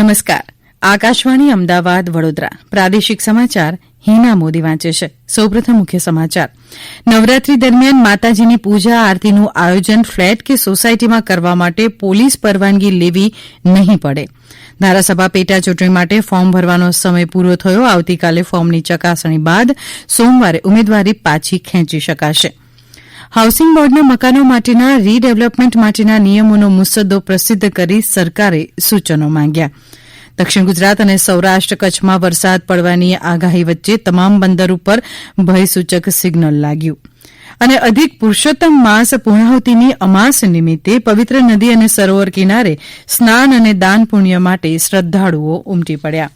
નમસ્કાર. આકાશવાણી અમદાવાદ વડોદરા પ્રાદેશિક સમાચાર હિના મોદી વાંચે છે. સૌપ્રથમ મુખ્ય સમાચાર. નવરાત્રી દરમિયાન માતાજીની પૂજા આરતીનું આયોજન ફ્લેટ કે સોસાયટીમાં કરવા માટે પોલીસ પરવાનગી લેવી નહીં પડે. ધારાસભા પેટા ચૂંટણી માટે ફોર્મ ભરવાનો સમય પૂરો થયો. આવતીકાલે ફોર્મની ચકાસણી બાદ સોમવારે ઉમેદવારી પાછી ખેંચી શકાશે. હાઉસિંગ બોર્ડના મકાનો માટેના રીડેવલપમેન્ટ માટેના નિયમોનો મુસદ્દો પ્રસિદ્ધ કરી સરકારે સૂચનો માંગ્યા. દક્ષિણ ગુજરાત અને સૌરાષ્ટ્ર કચ્છમાં વરસાદ પડવાની આગાહી વચ્ચે તમામ બંદર ઉપર ભયસૂચક સિગ્નલ લાગ્યું. અને અધિક પુરુષોત્તમ માસ પૂર્ણાહુતિની અમાસ નિમિત્તે પવિત્ર નદી અને સરોવર કિનારે સ્નાન અને દાન પુણ્ય માટે શ્રદ્ધાળુઓ ઉમટી પડ્યા.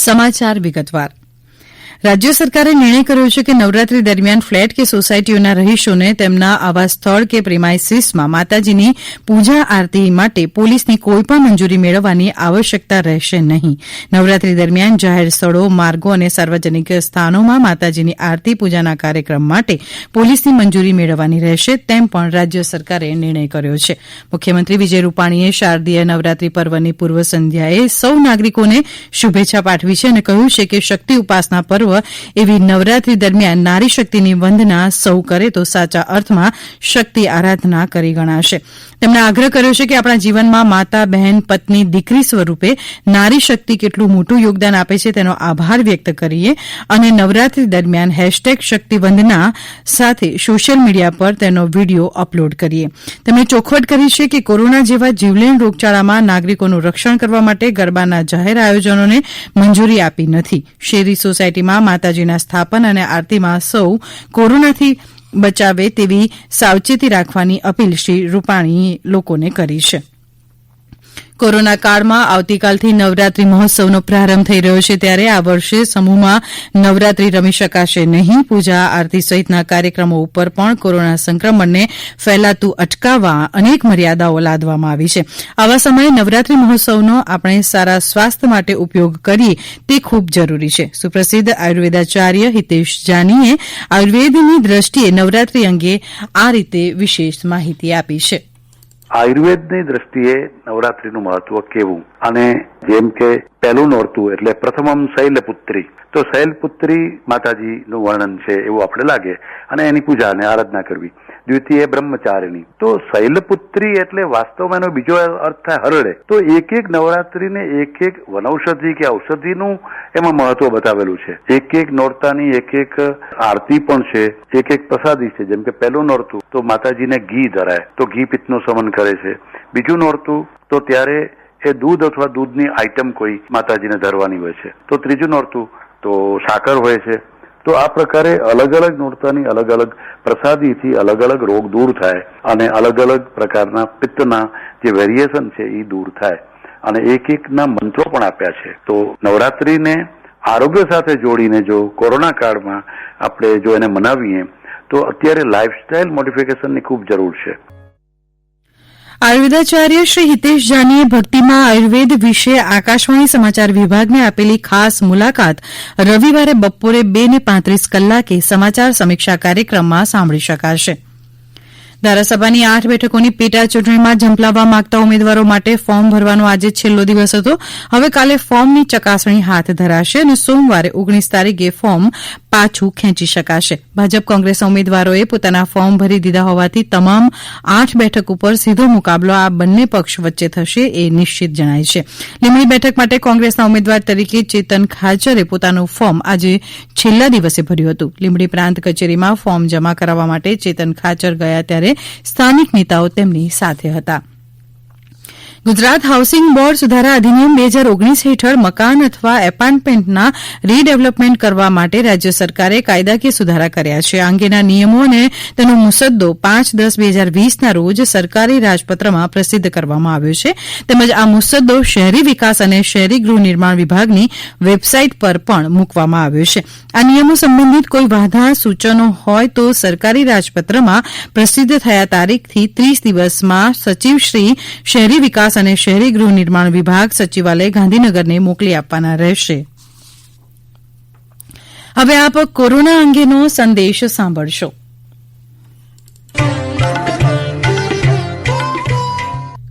સમાચાર વિગતવાર. રાજ્ય સરકારે નિર્ણય કર્યો છે કે નવરાત્રી દરમિયાન ફ્લેટ કે સોસાયટીઓના રહીશોને તેમના આવાસ સ્થળ કે પ્રિમાઇસીસમાં માતાજીની પૂજા આરતી માટે પોલીસની કોઈપણ મંજૂરી મેળવવાની આવશ્યકતા રહેશે નહીં. નવરાત્રી દરમિયાન જાહેર સ્થળો, માર્ગો અને સાર્વજનિક સ્થાનોમાં માતાજીની આરતી પૂજાના કાર્યક્રમ માટે પોલીસની મંજૂરી મેળવવાની રહેશે તેમ પણ રાજ્ય સરકારે નિર્ણય કર્યો છે. મુખ્યમંત્રી વિજય રૂપાણીએ શારદીય નવરાત્રી પર્વની પૂર્વ સંધ્યાએ સૌ નાગરિકોને શુભેચ્છા પાઠવી છે અને કહ્યું છે કે શક્તિ ઉપાસના પર્વ એવી નવરાત્રી દરમિયાન નારી શક્તિની વંદના સૌ કરે તો સાચા અર્થમાં શક્તિ આરાધના કરી ગણાશે. તેમણે આગ્રહ કર્યો છે કે આપણા જીવનમાં માતા, બહેન, પત્ની, દીકરી સ્વરૂપે નારી શક્તિ કેટલું મોટું યોગદાન આપે છે તેનો આભાર વ્યક્ત કરીએ અને નવરાત્રી દરમિયાન #શક્તિવંદના સાથે સોશિયલ મીડિયા પર તેનો વીડિયો અપલોડ કરીએ. તેમણે ચોખવટ કરી છે કે કોરોના જેવા જીવલેણ રોગચાળામાં નાગરિકોનું રક્ષણ કરવા માટે ગરબાના જાહેર આયોજનોને મંજૂરી આપી નથી. શેરી સોસાયટીમાં માતાજીના સ્થાપન અને આરતીમાં સૌ કોરોનાથી બચાવે તેવી સાવચેતી રાખવાની અપીલ શ્રી રૂપાણીએ લોકોને કરી છે. કોરોના કાળમાં આવતીકાલથી નવરાત્રી મહોત્સવનો પ્રારંભ થઈ રહ્યો છે ત્યારે આ વર્ષે સમૂહમાં નવરાત્રી રમી શકાશે નહીં. પૂજા આરતી સહિતના કાર્યક્રમો ઉપર પણ કોરોના સંક્રમણને ફેલાતું અટકાવવા અનેક મર્યાદાઓ લાદવામાં આવી છે. આવા સમયે નવરાત્રી મહોત્સવનો આપણે સારા સ્વાસ્થ્ય માટે ઉપયોગ કરીએ તે ખૂબ જરૂરી છે. સુપ્રસિદ્ધ આયુર્વેદાચાર્ય હિતેશ જાનીએ આયુર્વેદની દ્રષ્ટિએ નવરાત્રી અંગે આ રીતે વિશેષ માહિતી આપી છે. આયુર્વેદની દ્રષ્ટિએ નવરાત્રીનું મહત્વ કેવું, અને જેમ કે પહેલું નોરતું એટલે પ્રથમમ શૈલપુત્રી, તો શૈલપુત્રી માતાજીનું વર્ણન છે એવું આપણે લાગે અને એની પૂજા અને આરાધના કરવી. દ્વિતીય બ્રહ્મચારિણી, તો શૈલપુત્રી એટલે વાસ્તવમાં એનો બીજો અર્થ થાય હરડે. તો એક એક નવરાત્રીને એક એક વનૌષધિ કે ઔષધિનું એમાં મહત્વ બતાવેલું છે. એક એક નોરતાની એક એક આરતી પણ છે, એક એક પ્રસાદી છે. જેમ કે પહેલું નોરતું તો માતાજીને ઘી ધરાય તો ઘી પિત્તનું શમન કરે છે. બીજું નોરતું તો ત્યારે એ દૂધ અથવા દૂધની આઈટમ કોઈ માતાજીને ધરવાની હોય છે. તો ત્રીજું નોરતું તો સાકર હોય છે. તો આ પ્રકારે અલગ અલગ નોરતાની અલગ અલગ પ્રસાદીથી અલગ અલગ રોગ દૂર થાય અને અલગ અલગ પ્રકારના પિત્તના જે વેરિએશન છે એ દૂર થાય, અને એક એકના મંત્રો પણ આપ્યા છે. તો નવરાત્રીને આરોગ્ય સાથે જોડીને જો કોરોના કાળમાં આપણે જો એને મનાવીએ તો અત્યારે લાઇફસ્ટાઇલ મોડિફિકેશનની ખૂબ જરૂર છે. આયુર્વેદાચાર્ય શ્રી હિતેશ જાનીએ ભક્તિમાં આયુર્વેદ વિશે આકાશવાણી સમાચાર વિભાગને આપેલી ખાસ મુલાકાત રવિવારે બપોરે 2:35 કલાકે સમાચાર સમીક્ષા કાર્યક્રમમાં સાંભળી શકાશે. ધારાસભાની 8 બેઠકોની પેટા ચૂંટણીમાં ઝંપલાવવા માંગતા ઉમેદવારો માટે ફોર્મ ભરવાનો આજે છેલ્લો દિવસ હતો. હવે કાલે ફોર્મની ચકાસણી હાથ ધરાશે અને સોમવારે 19 તારીખે ફોર્મ પાછું ખેંચી શકાશે. ભાજપ કોંગ્રેસના ઉમેદવારોએ પોતાના ફોર્મ ભરી દીધા હોવાથી તમામ 8 બેઠક ઉપર સીધો મુકાબલો આ બંને પક્ષ વચ્ચે થશે એ નિશ્ચિત જણાય છે. લીંબડી બેઠક માટે કોંગ્રેસના ઉમેદવાર તરીકે ચેતન ખાચરે પોતાનું ફોર્મ આજે છેલ્લા દિવસે ભર્યું હતું. લીંબડી પ્રાંત કચેરીમાં ફોર્મ જમા કરાવવા માટે ચેતન ખાચર ગયા ત્યારે સ્થાનિક નેતાઓ તેમની સાથે હતા. ગુજરાત હાઉસિંગ બોર્ડ સુધારા અધિનિયમ 2019 હેઠળ મકાન અથવા એપાર્ટમેન્ટના રીડેવલપમેન્ટ કરવા માટે રાજ્ય સરકારે કાયદાકીય સુધારા કર્યા છે. આ અંગેના નિયમો અને તેનો મુસદ્દો 5/10/2020ના રોજ સરકારી રાજપત્રમાં પ્રસિદ્ધ કરવામાં આવ્યો છે. તેમજ આ મુસદ્દો શહેરી વિકાસ અને શહેરી ગૃહ નિર્માણ વિભાગની વેબસાઇટ પર પણ મૂકવામાં આવ્યો છે. આ નિયમો સંબંધિત કોઈ વાંધા સૂચનો હોય તો સરકારી રાજપત્રમાં પ્રસિદ્ધ થયા તારીખથી 30 દિવસમાં સચિવશ્રી શહેરી વિકાસ અને શહેરી ગૃહ નિર્માણ વિભાગ સચિવાલય ગાંધીનગરને મોકલી આપવાના રહેશે. હવે આપ કોરોના અંગેનો સંદેશ સાંભળશો.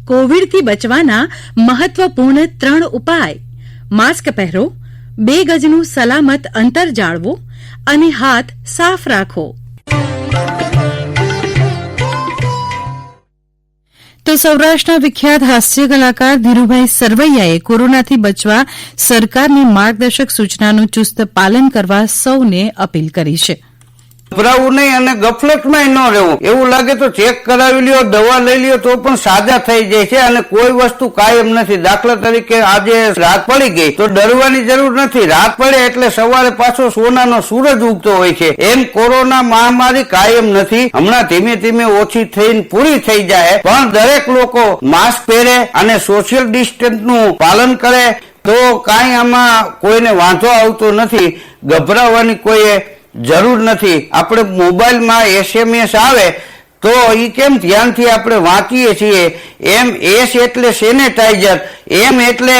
કોવિડથી બચવાના મહત્વપૂર્ણ 3 ઉપાય: માસ્ક પહેરો, 2 ગજનું સલામત અંતર જાળવો અને હાથ સાફ રાખો. તો સૌરાષ્ટ્રના વિખ્યાત હાસ્ય કલાકાર ધીરુભાઈ સરવૈયાએ કોરોનાથી બચવા સરકારની માર્ગદર્શક સૂચનાનું ચુસ્ત પાલન કરવા સૌને અપીલ કરી છે. ગભરાવું નહીં અને ગફલતમાં ન રહેવું. એવું લાગે તો ચેક કરાવી લ્યો, દવા લઈ લ્યો તો પણ સાજા થઈ જાય છે. અને કોઈ વસ્તુ કાયમ નથી. દાખલા તરીકે આજે રાત પડી ગઈ તો ડરવાની જરૂર નથી. રાત પડે એટલે સવારે પાછો સોનાનો સૂરજ ઉગતો હોય છે. એમ કોરોના મહામારી કાયમ નથી. હમણાં ધીમે ધીમે ઓછી થઈને પૂરી થઈ જાય, પણ દરેક લોકો માસ્ક પહેરે અને સોશિયલ ડિસ્ટન્સનું પાલન કરે તો કાંઈ આમાં કોઈને વાંધો આવતો નથી. ગભરાવાની કોઈએ જરૂર નથી. આપણે મોબાઈલમાં SMS આવે તો એ કેમ ધ્યાનથી આપણે વાંચીએ છીએ. એમ S એટલે સેનેટાઈઝર, M એટલે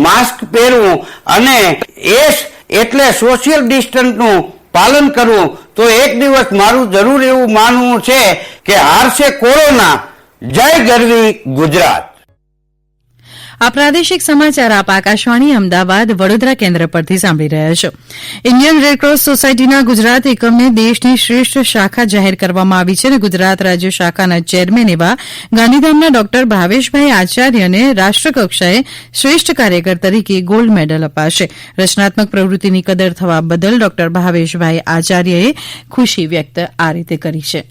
માસ્ક પહેરવું અને S એટલે સોશિયલ ડિસ્ટન્સનું પાલન કરવું. તો એક દિવસ મારું જરૂર એવું માનવું છે કે હારશે કોરોના. જય ગરવી ગુજરાત. આ પ્રાદેશિક સમાચાર આપ આકાશવાણી અમદાવાદ વડોદરા કેન્દ્ર પરથી સાંભળી રહ્યા છો. ઇન્ડિયન રેડક્રોસ સોસાયટીના ગુજરાત એકમને દેશની શ્રેષ્ઠ શાખા જાહેર કરવામાં આવી છે અને ગુજરાત રાજ્ય શાખાના ચેરમેન એવા ગાંધીધામના ડોક્ટર ભાવેશભાઈ આચાર્યને રાષ્ટ્રકક્ષાએ શ્રેષ્ઠ કાર્યકર તરીકે ગોલ્ડ મેડલ અપાશે. રચનાત્મક પ્રવૃત્તિની કદર થવા બદલ ડોક્ટર ભાવેશભાઈ આચાર્યએ ખુશી વ્યક્ત આ રીતે કરી છે.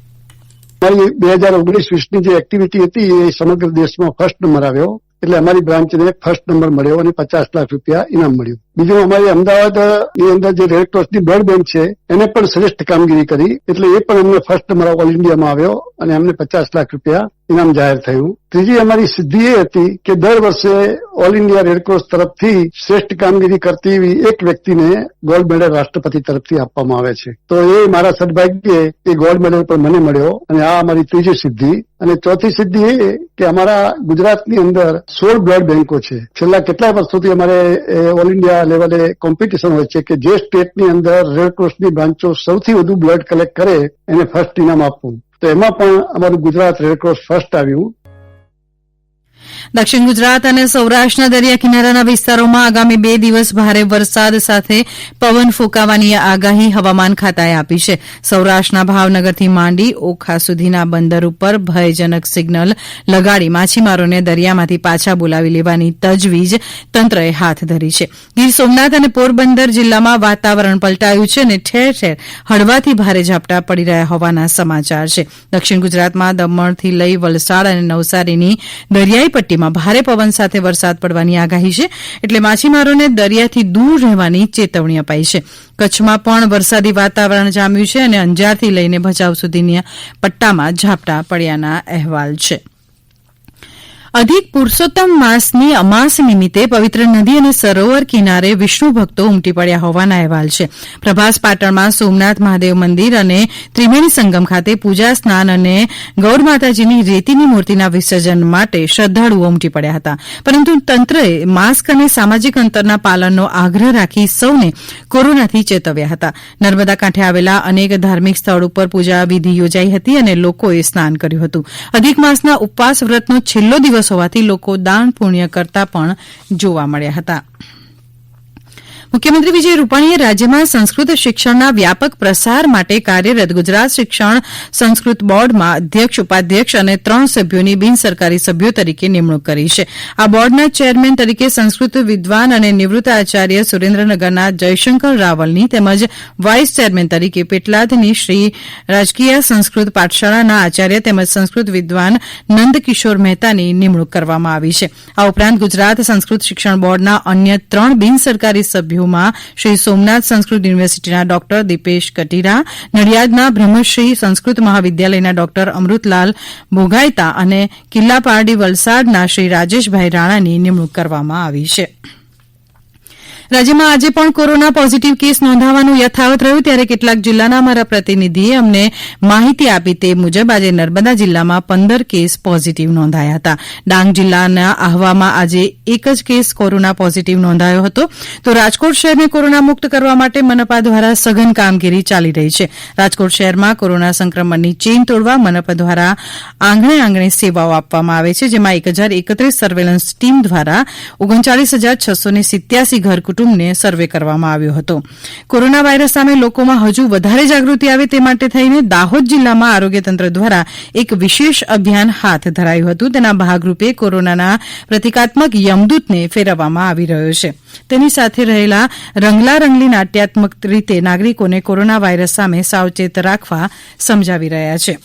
2019-20ની જે એક્ટિવિટી હતી એ સમગ્ર દેશમાં ફર્સ્ટ નંબર આવ્યો, એટલે અમારી બ્રાન્ચને ફર્સ્ટ નંબર મળ્યો અને 50 લાખ રૂપિયા ઇનામ મળ્યું. બીજું અમારી અમદાવાદની અંદર જે રેડક્રોસની બ્લડ બેંક છે એને પણ શ્રેષ્ઠ કામગીરી કરી, એટલે એ પણ અમને ફર્સ્ટ નંબર ઓલ ઇન્ડિયામાં આવ્યો અને અમને 50 લાખ રૂપિયા ઇનામ જાહેર થયું. ત્રીજી અમારી સિદ્ધિ એ હતી કે દર વર્ષે ઓલ ઇન્ડિયા રેડક્રોસ તરફથી શ્રેષ્ઠ કામગીરી કરતી એવી એક વ્યક્તિને ગોલ્ડ મેડલ રાષ્ટ્રપતિ તરફથી આપવામાં આવે છે. તો એ મારા સદભાગ્યે એ ગોલ્ડ મેડલ પણ મને મળ્યો અને આ અમારી ત્રીજી સિદ્ધિ. અને ચોથી સિદ્ધિ એ કે અમારા ગુજરાતની અંદર 16 બ્લડ બેંકો છે. છેલ્લા કેટલાય વર્ષોથી અમારે ઓલ ઇન્ડિયા લેવલે કોમ્પિટિશન હોય છે કે જે સ્ટેટની અંદર રેડક્રોસની બ્રાન્ચો સૌથી વધુ બ્લડ કલેક્ટ કરે એને ફર્સ્ટ ઇનામ આપવું. તો એમાં પણ અમારું ગુજરાત રેડક્રોસ ફર્સ્ટ આવ્યું. દક્ષિણ ગુજરાત અને સૌરાષ્ટ્રના દરિયા કિનારાના વિસ્તારોમાં આગામી 2 દિવસ ભારે વરસાદ સાથે પવન ફૂંકાવાની આગાહી હવામાન ખાતાએ આપી છે. સૌરાષ્ટ્રના ભાવનગરથી માંડી ઓખા સુધીના બંદર ઉપર ભયજનક સિગ્નલ લગાડી માછીમારોને દરિયામાંથી પાછા બોલાવી લેવાની તજવીજ તંત્રએ હાથ ધરી છે. ગીર સોમનાથ અને પોરબંદર જિલ્લામાં વાતાવરણ પલટાયું છે અને ઠેર ઠેર હળવાથી ભારે ઝાપટા પડી રહ્યા હોવાના સમાચાર છે. દક્ષિણ ગુજરાતમાં દમણથી લઈ વલસાડ અને નવસારીની દરિયાઈ પટ્ટીમાં ભારે પવન સાથે વરસાદ પડવાની આગાહી છે, એટલે માછીમારોને દરિયાથી દૂર રહેવાની ચેતવણી અપાઈ છે. કચ્છમાં પણ વરસાદી વાતાવરણ જામ્યું છે અને અંજારથી લઈને ભચાઉ સુધીના પટ્ટામાં ઝાપટા પડ્યાના અહેવાલ છે. અધિક પુરુષોત્તમ માસની અમાસ નિમિત્તે પવિત્ર નદી અને સરોવર કિનારે વિષ્ણુ ભક્તો ઉમટી પડ્યા હોવાના અહેવાલ છે. પ્રભાસ પાટણમાં સોમનાથ મહાદેવ મંદિર અને ત્રિવેણી સંગમ ખાતે પૂજા સ્નાન અને ગૌડ માતાજીની રેતીની મૂર્તિના વિસર્જન માટે શ્રદ્ધાળુઓ ઉમટી પડ્યા હતા, પરંતુ તંત્રએ માસ્ક અને સામાજિક અંતરના પાલનનો આગ્રહ રાખી સૌને કોરોનાથી ચેતવ્યા હતા. નર્મદા કાંઠે આવેલા અનેક ધાર્મિક સ્થળ ઉપર પૂજા વિધિ યોજાઈ હતી અને લોકોએ સ્નાન કર્યું હતું. અધિક માસના ઉપવાસ વ્રતનો છેલ્લો દિવસ હોવાથી લોકો દાન પુણ્ય કરતા પણ જોવા મળ્યા હતા. મુખ્યમંત્રી વિજય રૂપાણીએ રાજ્યમાં સંસ્કૃત શિક્ષણના વ્યાપક પ્રસાર માટે કાર્યરત ગુજરાત શિક્ષણ સંસ્કૃત બોર્ડમાં અધ્યક્ષ, ઉપાધ્યક્ષ અને 3 સભ્યોની બિનસરકારી સભ્યો તરીકે નિમણૂક કરી છે. આ બોર્ડના ચેરમેન તરીકે સંસ્કૃત વિદ્વાન અને નિવૃત્ત આચાર્ય સુરેન્દ્રનગરના જયશંકર રાવલની તેમજ વાઇસ ચેરમેન તરીકે પેટલાદની શ્રી રાજકીય સંસ્કૃત પાઠશાળાના આચાર્ય તેમજ સંસ્કૃત વિદ્વાન નંદકિશોર મહેતાની નિમણૂક કરવામાં આવી છે. આ ઉપરાંત ગુજરાત સંસ્કૃત શિક્ષણ બોર્ડના અન્ય 3 બિનસરકારી સભ્યો શ્રી સોમનાથ સંસ્કૃત યુનિવર્સિટીના ડોક્ટર દીપેશ કટીરા, નડિયાદના બ્રહ્મશ્રી સંસ્કૃત મહાવિદ્યાલયના ડોક્ટર અમૃતલાલ ભોગાયતા અને કિલ્લાપારડી વલસાડના શ્રી રાજેશભાઈ રાણાની નિમણૂક કરવામાં આવી છે. રાજ્યમાં આજે પણ કોરોના પોઝિટિવ કેસ નોંધાવાનું યથાવત રહ્યું ત્યારે કેટલાક જિલ્લાના અમારા પ્રતિનિધિએ અમને માહિતી આપી તે મુજબ આજે નર્મદા જિલ્લામાં 15 કેસ પોઝિટિવ નોંધાયા હતા. ડાંગ જિલ્લાના આહવામાં આજે એક જ કેસ કોરોના પોઝિટિવ નોંધાયો હતો. તો રાજકોટ શહેરને કોરોના મુક્ત કરવા માટે મનપા દ્વારા સઘન કામગીરી ચાલી રહી છે. રાજકોટ શહેરમાં કોરોના સંક્રમણની ચેઇન તોડવા મનપા દ્વારા આંગણે આંગણે સેવાઓ આપવામાં આવે છે, જેમાં 1031 સર્વેલન્સ ટીમ દ્વારા 39,687 ઘર કુટુંબને સર્વે કરવામાં આવ્યો હતો. કોરોના વાયરસ સામે લોકોમાં હજુ વધારે જાગૃતિ આવે તે માટે થઈને દાહોદ જિલ્લામાં આરોગ્ય તંત્ર દ્વારા એક વિશેષ અભિયાન હાથ ધરાયું હતું. તેના ભાગરૂપે કોરોનાના પ્રતિકાત્મક યમદૂતને ફેરવવામાં આવી રહ્યો છે. તેની સાથે રહેલા રંગલા રંગલી નાટ્યાત્મક રીતે નાગરિકોને કોરોના વાયરસ સામે સાવચેત રાખવા સમજાવી રહ્યા છે.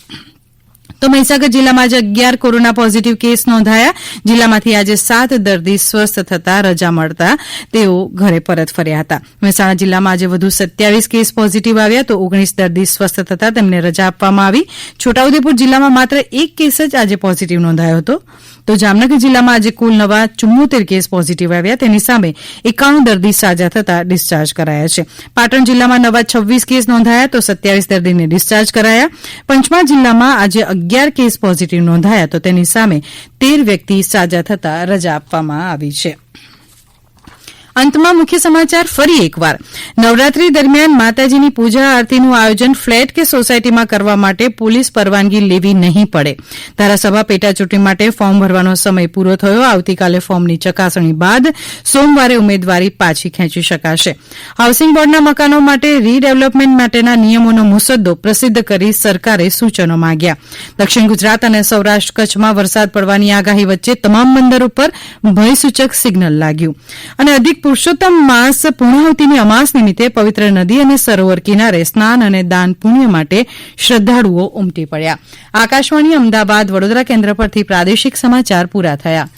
તો મહીસાગર જિલ્લામાં આજે 11 કોરોના પોઝિટિવ કેસ નોંધાયા. જિલ્લામાંથી આજે 7 દર્દી સ્વસ્થ થતા રજા મળતા તેઓ ઘરે પરત ફર્યા હતા. મહેસાણા જિલ્લામાં આજે વધુ 27 કેસ પોઝિટિવ આવ્યા તો 19 દર્દી સ્વસ્થ થતા તેમને રજા આપવામાં આવી. છોટાઉદેપુર જિલ્લામાં માત્ર એક કેસ જ આજે પોઝિટિવ નોંધાયો હતો. તો જામનગર જિલ્લામાં આજે કુલ નવા 74 કેસ પોઝિટિવ આવ્યા. તેની સામે 91 દર્દી સાજા થતા ડિસ્ચાર્જ કરાયા છે. પાટણ જિલ્લામાં નવા 26 કેસ નોંધાયા તો 27 દર્દીને ડિસ્ચાર્જ કરાયા. પંચમહાલ જિલ્લામાં આજે 11 કેસ પોઝિટિવ નોંધાયા તો તેની સામે 13 વ્યક્તિ સાજા થતા રજા આપવામાં આવી છે. અંતમાં મુખ્ય સમાચાર ફરી એકવાર. નવરાત્રી દરમિયાન માતાજીની પૂજા આરતીનું આયોજન ફ્લેટ કે સોસાયટીમાં કરવા માટે પોલીસ પરવાનગી લેવી નહીં પડે. ધારાસભા પેટાચૂંટણી માટે ફોર્મ ભરવાનો સમય પૂરો થયો. આવતીકાલે ફોર્મની ચકાસણી બાદ સોમવારે ઉમેદવારી પાછી ખેંચી શકાશે. હાઉસિંગ બોર્ડના મકાનો માટે રીડેવલપમેન્ટ માટેના નિયમોનો મુસદ્દો પ્રસિદ્ધ કરી સરકારે સૂચનો માંગ્યા. દક્ષિણ ગુજરાત અને સૌરાષ્ટ્ર કચ્છમાં વરસાદ પડવાની આગાહી વચ્ચે તમામ બંદર ઉપર ભયસૂચક સિગ્નલ લાગ્યું. અને અધિક પુરુષોત્તમ માસ પૂર્ણાહુતિની અમાસ નિમિત્તે પવિત્ર નદી અને સરોવર કિનારે સ્નાન અને દાન પુણ્ય માટે શ્રદ્ધાળુઓ ઉમટી પડ્યા. આકાશવાણી અમદાવાદ વડોદરા કેન્દ્ર પરથી પ્રાદેશિક સમાચાર પૂરા થયા.